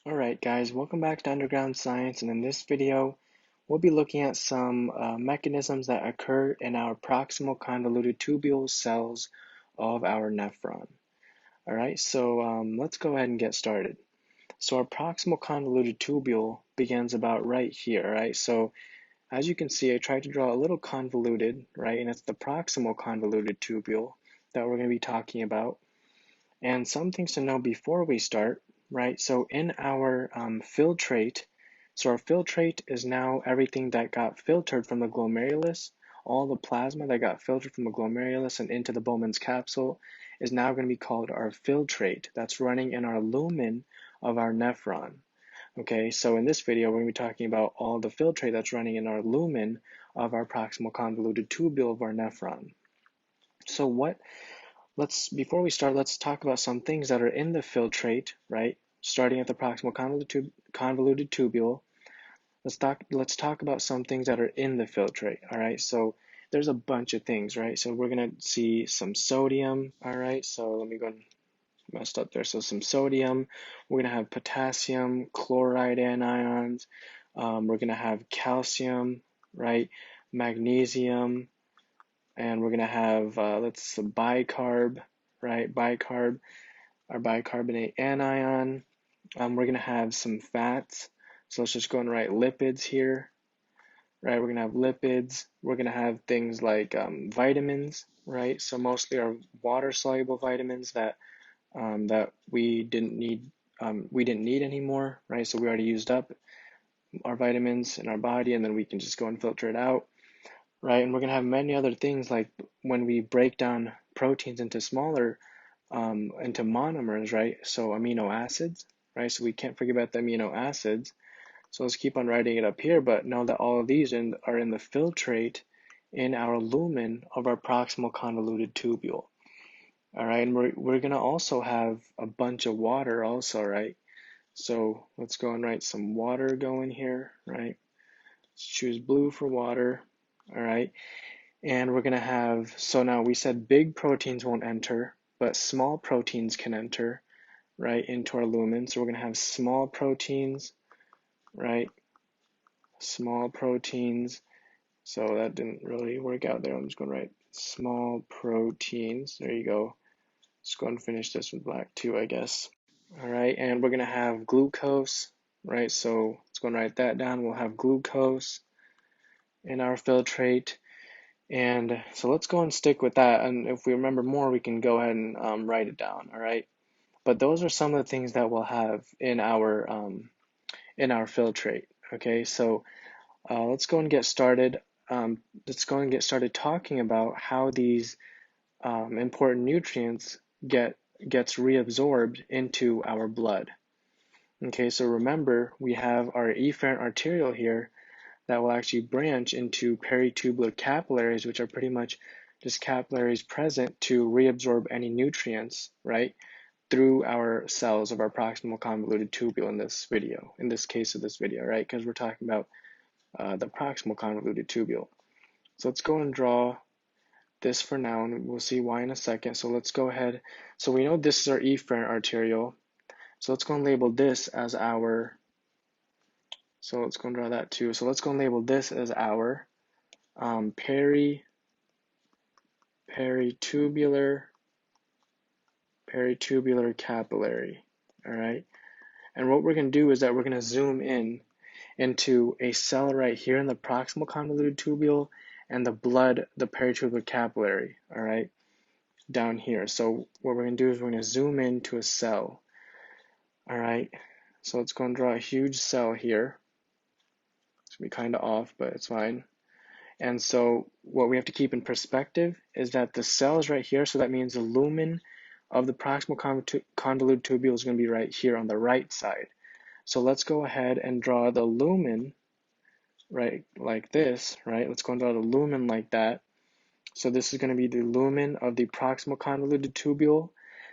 Alright guys, welcome back to Underground Science, and in this video we'll be looking at some mechanisms that occur in our proximal convoluted tubule cells of our nephron. Alright, so let's go ahead and get started. So our proximal convoluted tubule begins about right here, right? So as you can see, I tried to draw a little convoluted, right? And it's the proximal convoluted tubule that we're going to be talking about. And some things to know before we start, right? So in our filtrate, so our filtrate is now everything that got filtered from the glomerulus, all the plasma that got filtered from the glomerulus and into the Bowman's capsule is now going to be called our filtrate. That's running in our lumen of our nephron. Okay, so in this video, we're going to be talking about all the filtrate that's running in our lumen of our proximal convoluted tubule of our nephron. So before we start, let's talk about some things that are in the filtrate, right? Starting at the proximal convoluted tubule, let's talk about some things that are in the filtrate, all right? So there's a bunch of things, right? So we're gonna see some sodium, all right? So let me go and messed up there. So some sodium, we're gonna have potassium, chloride anions, we're gonna have calcium, right? Magnesium, and we're gonna have let's bicarb, right? Bicarb, our bicarbonate anion. We're gonna have some fats. So let's just go and write lipids here, right? We're gonna have lipids. We're gonna have things like vitamins, right? So mostly our water-soluble vitamins that we didn't need anymore, right? So we already used up our vitamins in our body, and then we can just go and filter it out, right? And we're gonna have many other things like when we break down proteins into smaller into monomers, right? So amino acids, right? So we can't forget about the amino acids. So let's keep on writing it up here, but know that all of these are in the filtrate in our lumen of our proximal convoluted tubule. All right, and we're gonna also have a bunch of water also, right? So let's go and write some water going here, right? Let's choose blue for water, all right? And we're gonna have, so now we said big proteins won't enter, but small proteins can enter, right, into our lumen. So we're going to have small proteins, right, small proteins. So that didn't really work out there. I'm just going to write small proteins. There you go. Let's go and finish this with black too, I guess. All right, and we're going to have glucose, right? So let's go and write that down. We'll have glucose in our filtrate. And so let's go and stick with that. And if we remember more, we can go ahead and write it down, all right? But those are some of the things that we'll have in our filtrate. Okay, so let's go and get started. Let's go and get started talking about how these important nutrients gets reabsorbed into our blood. Okay, so remember we have our efferent arteriole here that will actually branch into peritubular capillaries, which are pretty much just capillaries present to reabsorb any nutrients, right, through our cells of our proximal convoluted tubule in this video, in this case of this video, right? Because we're talking about the proximal convoluted tubule. So let's go and draw this for now, and we'll see why in a second. So let's go ahead. So we know this is our efferent arteriole. So let's go and label this as our, so let's go and draw that too. So let's go and label this as our peritubular capillary, all right? And what we're going to do is that we're going to zoom in into a cell right here in the proximal convoluted tubule and the blood, the peritubular capillary, all right, down here. So what we're going to do is we're going to zoom into a cell, all right? So let's go and draw a huge cell here. It's going to be kind of off, but it's fine. And so what we have to keep in perspective is that the cell is right here, so that means the lumen of the proximal convoluted tubule is going to be right here on the right side. So let's go ahead and draw the lumen, right, like this, right? Let's go and draw the lumen like that. So this is going to be the lumen of the proximal convoluted tubule.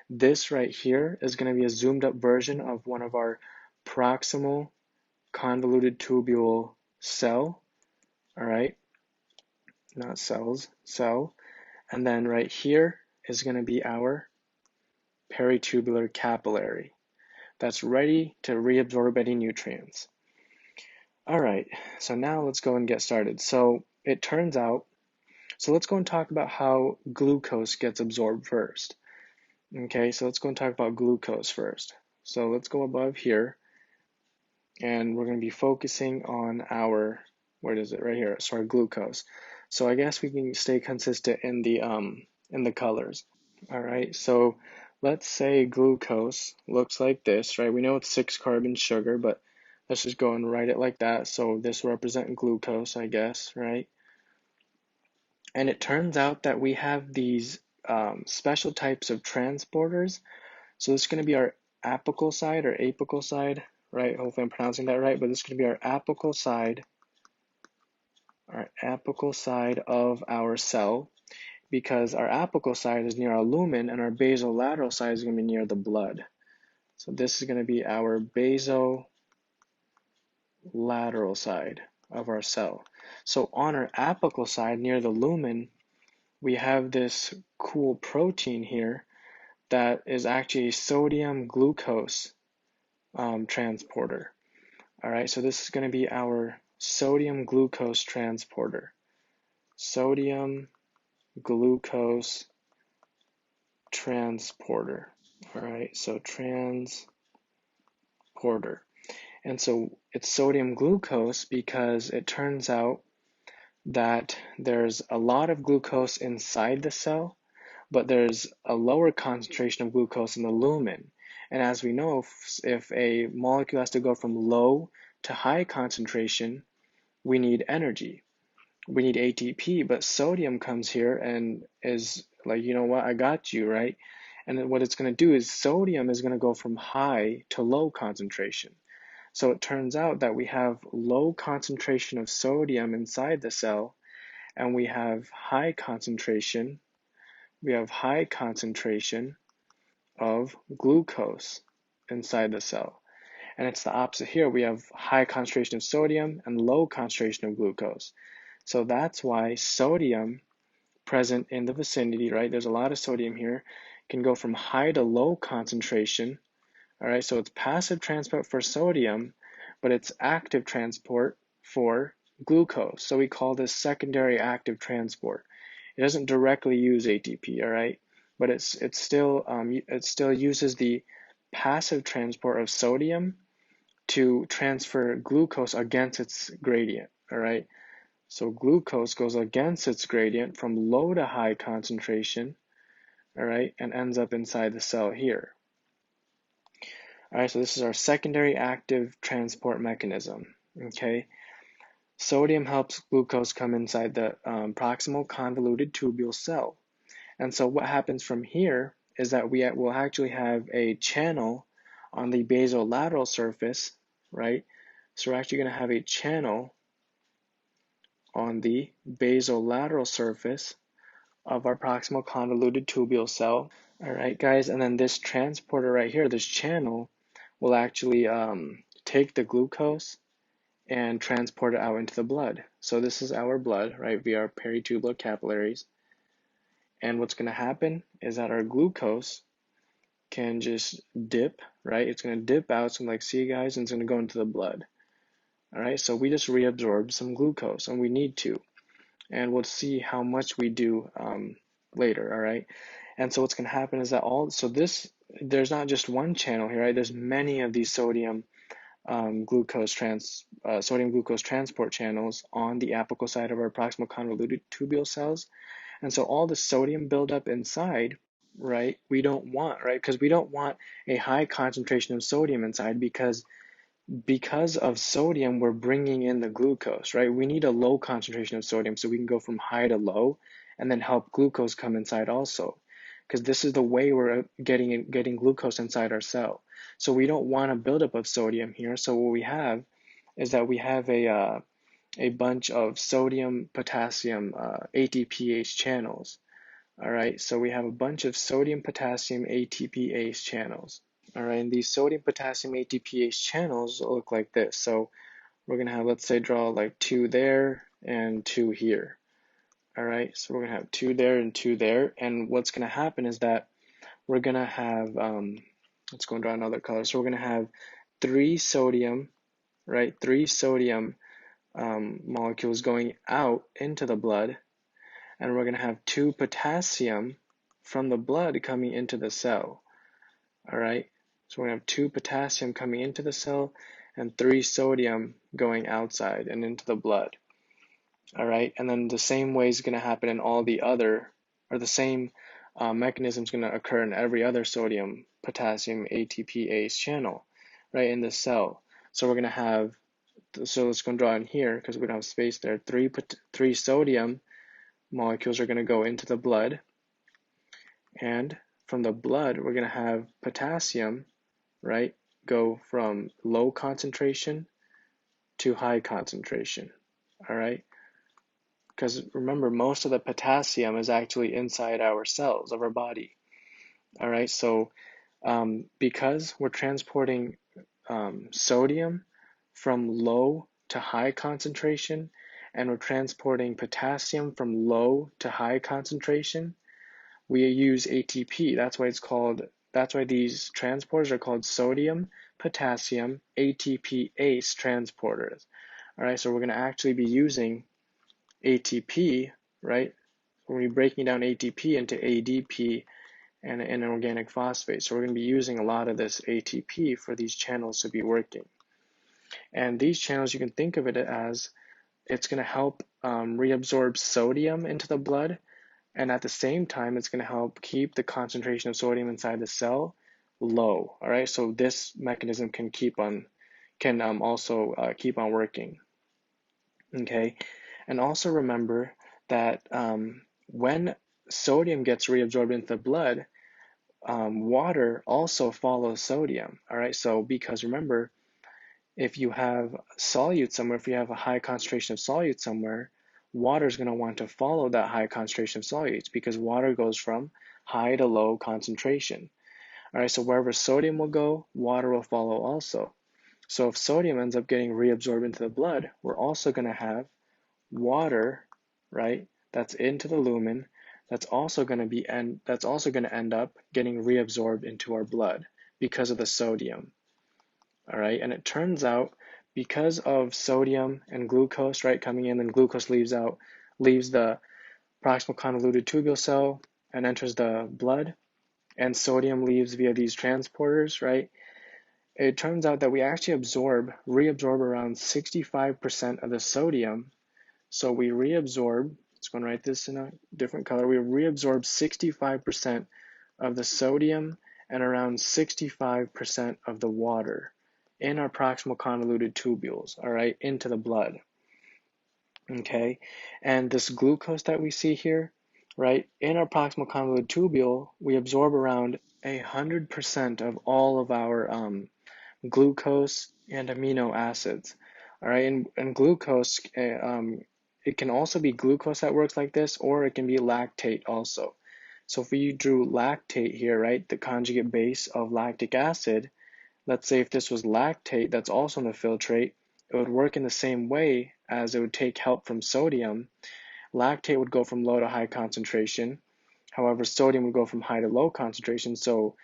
This right here is going to be a zoomed up version of one of our proximal convoluted tubule cell, all right? Not cells, cell. And then right here is going to be our peritubular capillary. that's ready to reabsorb any nutrients. All right, so now let's go and get started. So it turns out, so let's go and talk about how glucose gets absorbed first. Okay, so let's go and talk about glucose first. So let's go above here, and we're going to be focusing on our, where is it? Right here. So our glucose. So I guess we can stay consistent in the colors. All right, so let's say glucose looks like this, right? We know it's 6-carbon sugar, but let's just go and write it like that. So this will represent glucose, I guess, right? And it turns out that we have these special types of transporters. So this is going to be our apical side or apical side, right? Hopefully I'm pronouncing that right, but this is going to be our apical side of our cell, because our apical side is near our lumen and our basolateral side is going to be near the blood. So this is going to be our basolateral side of our cell. So on our apical side near the lumen, we have this cool protein here that is actually a sodium glucose transporter. All right, so this is going to be our sodium glucose transporter. Sodium glucose transporter. All right, so transporter. And so it's sodium glucose because it turns out that there's a lot of glucose inside the cell, but there's a lower concentration of glucose in the lumen. And as we know, if a molecule has to go from low to high concentration, we need energy. We need ATP, but sodium comes here and is like, you know what, I got you, right? And then what it's going to do is sodium is going to go from high to low concentration. So it turns out that we have low concentration of sodium inside the cell, and we have high concentration of glucose inside the cell. And it's the opposite here. We have high concentration of sodium and low concentration of glucose. So that's why sodium present in the vicinity, right? There's a lot of sodium here, can go from high to low concentration. All right, so it's passive transport for sodium, but it's active transport for glucose. So we call this secondary active transport. It doesn't directly use ATP, all right, but it still uses the passive transport of sodium to transfer glucose against its gradient, all right. So glucose goes against its gradient from low to high concentration, all right, and ends up inside the cell here. All right, so this is our secondary active transport mechanism, okay? Sodium helps glucose come inside the proximal convoluted tubule cell. And so what happens from here is that we will actually have a channel on the basolateral surface, right? So we're actually going to have a channel on the basolateral surface of our proximal convoluted tubule cell. All right, guys, and then this transporter right here, this channel, will actually take the glucose and transport it out into the blood. So this is our blood, right, via our peritubular capillaries. And what's going to happen is that our glucose can just dip, right? It's going to dip out. So like, see guys, and it's going to go into the blood. All right, so we just reabsorbed some glucose, and we need to. And we'll see how much we do later, all right? And so what's going to happen is that there's not just one channel here, right? There's many of these sodium glucose transport channels on the apical side of our proximal convoluted tubule cells. And so all the sodium buildup inside, right, we don't want, right? Because we don't want a high concentration of sodium inside, because of sodium, we're bringing in the glucose, right? We need a low concentration of sodium so we can go from high to low and then help glucose come inside also, because this is the way we're getting glucose inside our cell. So we don't want a buildup of sodium here. So what we have is that we have a bunch of sodium potassium ATPase channels. All right, so we have a bunch of sodium potassium ATPase channels. All right, and these sodium potassium ATPase channels look like this. So we're gonna have, let's say, draw like 2 there and 2 here. All right, so we're gonna have 2 there and 2 there. And what's gonna happen is that we're gonna have let's go and draw another color. So we're going to have 3 sodium, right? 3 sodium molecules going out into the blood, and we're going to have 2 potassium from the blood coming into the cell. All right, so we're going to have 2 potassium coming into the cell and 3 sodium going outside and into the blood. All right, and then the same way is going to happen in all the other, or the same mechanism is going to occur in every other sodium, potassium, ATP, ACE channel, right, in the cell. So we're going to have, so let's go and draw in here because we don't have space there. 3 sodium molecules are going to go into the blood, and from the blood we're going to have potassium, right, go from low concentration to high concentration. All right, because remember, most of the potassium is actually inside our cells of our body. All right, so because we're transporting sodium from low to high concentration, and we're transporting potassium from low to high concentration, we use ATP. That's why these transporters are called sodium, potassium, ATP, ACE transporters. All right, so we're going to actually be using ATP, right? We're going to be breaking down ATP into ADP and an organic phosphate. So we're going to be using a lot of this ATP for these channels to be working. And these channels, you can think of it as it's going to help reabsorb sodium into the blood, and at the same time, it's going to help keep the concentration of sodium inside the cell low. All right, so this mechanism can also keep on working. Okay, and also remember that when sodium gets reabsorbed into the blood, water also follows sodium. All right, so because remember, if you have solute somewhere, if you have a high concentration of solute somewhere, water is going to want to follow that high concentration of solutes because water goes from high to low concentration. All right, so wherever sodium will go, water will follow also. So if sodium ends up getting reabsorbed into the blood, we're also going to have water, right, that's into the lumen, that's also going to end up getting reabsorbed into our blood because of the sodium. All right, and it turns out because of sodium and glucose, right, coming in, and glucose leaves the proximal convoluted tubule cell and enters the blood, and sodium leaves via these transporters, right? It turns out that we actually reabsorb around 65% of the sodium. So we reabsorb, let's go and write this in a different color, we reabsorb 65% of the sodium and around 65% of the water in our proximal convoluted tubules, all right, into the blood. Okay, and this glucose that we see here, right, in our proximal convoluted tubule, we absorb around 100% of all of our glucose and amino acids. All right, and glucose, it can also be glucose that works like this, or it can be lactate also. So if we drew lactate here, right, the conjugate base of lactic acid, let's say if this was lactate that's also in the filtrate, it would work in the same way as it would take help from sodium. Lactate would go from low to high concentration. However, sodium would go from high to low concentration. So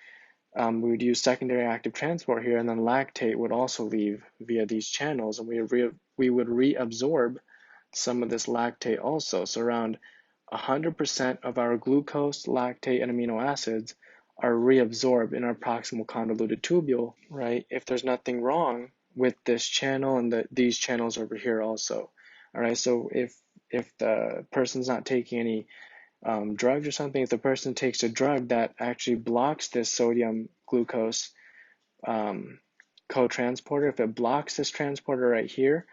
we would use secondary active transport here, and then lactate would also leave via these channels, and we would reabsorb some of this lactate also. So around 100% of our glucose, lactate, and amino acids are reabsorbed in our proximal convoluted tubule, right? If there's nothing wrong with this channel and these channels over here also. All right, so if the person's not taking any drugs or something, if the person takes a drug that actually blocks this sodium glucose co-transporter, if it blocks this transporter right here,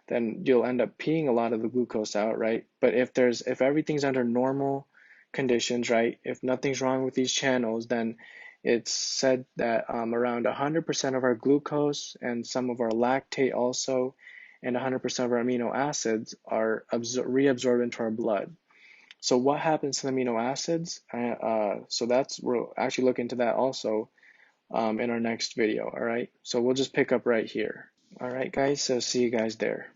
then you'll end up peeing a lot of the glucose out, right? But if everything's under normal conditions, right, if nothing's wrong with these channels, then it's said that around 100% of our glucose and some of our lactate also, and 100% of our amino acids are reabsorbed into our blood. So what happens to the amino acids? We'll actually look into that also in our next video, all right? So we'll just pick up right here. All right, guys, so see you guys there.